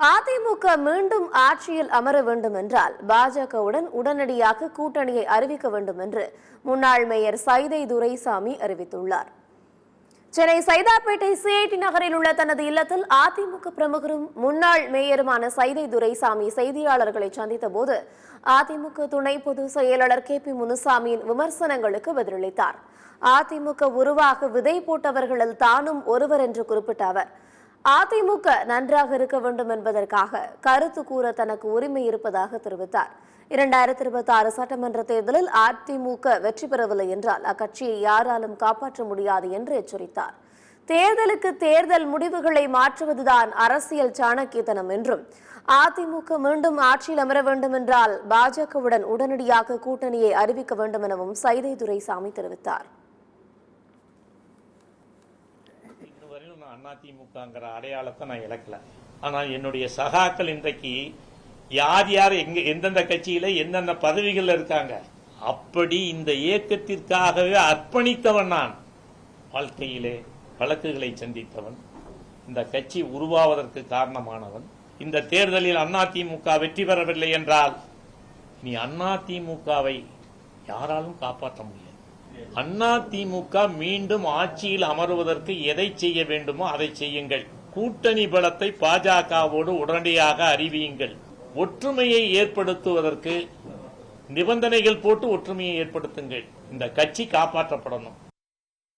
அதிமுக மீண்டும் ஆட்சியில் அமர வேண்டும் என்றால் பாஜகவுடன் உடனடியாக கூட்டணியை அறிவிக்க வேண்டும் என்று முன்னாள் மேயர் சைதை துரைசாமி அறிவித்துள்ளார். சென்னை சைதாப்பேட்டை சிஐடி நகரில் உள்ள தனது இல்லத்தில் அதிமுக பிரமுகரும் முன்னாள் மேயருமான சைதை துரைசாமி செய்தியாளர்களை சந்தித்த போது அதிமுக துணை பொதுச் செயலாளர் கே பி முனுசாமியின் விமர்சனங்களுக்கு பதிலளித்தார். அதிமுக உருவாக விதை போட்டவர்களில் தானும் ஒருவர் என்று குறிப்பிட்ட அவர், அதிமுக நன்றாக இருக்க வேண்டும் என்பதற்காக கருத்து கூற தனக்கு உரிமை இருப்பதாக தெரிவித்தார். 2026 சட்டமன்ற தேர்தலில் அதிமுக வெற்றி பெறவில்லை என்றால் அக்கட்சியை யாராலும் காப்பாற்ற முடியாது என்று எச்சரித்தார். தேர்தலுக்கு தேர்தல் முடிவுகளை மாற்றுவதுதான் அரசியல் சாணக்கியத்தனம் என்றும், அதிமுக மீண்டும் ஆட்சியில் அமர வேண்டும் என்றால் பாஜகவுடன் உடனடியாக கூட்டணியை அறிவிக்க வேண்டும் எனவும் சைதை துரைசாமி தெரிவித்தார். அதிமுகங்கிற அடையாளத்தை நான் இழக்கல. ஆனால் என்னுடைய சகாக்கள் இன்றைக்கு யார் யார் எந்தெந்த கட்சியில எந்தெந்த பதவிகள் இருக்காங்க, அப்படி இந்த இயக்கத்திற்காகவே அர்ப்பணித்தவன் நான். வாழ்க்கையிலே வழக்குகளை சந்தித்தவன், இந்த கட்சி உருவாவதற்கு காரணமானவன். இந்த தேர்தலில் அதிமுக வெற்றி பெறவில்லை என்றால் நீ அதிமுகவை யாராலும் காப்பாற்ற முடியாது. அதிமுக மீண்டும் ஆட்சியில் அமருவதற்கு எதை செய்ய வேண்டுமோ அதை செய்யுங்கள். கூட்டணி பலத்தை பாஜகவோடு உடனடியாக அறிவியுங்கள். ஒற்றுமையை ஏற்படுத்துவதற்கு நிபந்தனைகள் போட்டு ஒற்றுமையை ஏற்படுத்துங்கள். இந்த கட்சி காப்பாற்றப்படணும்.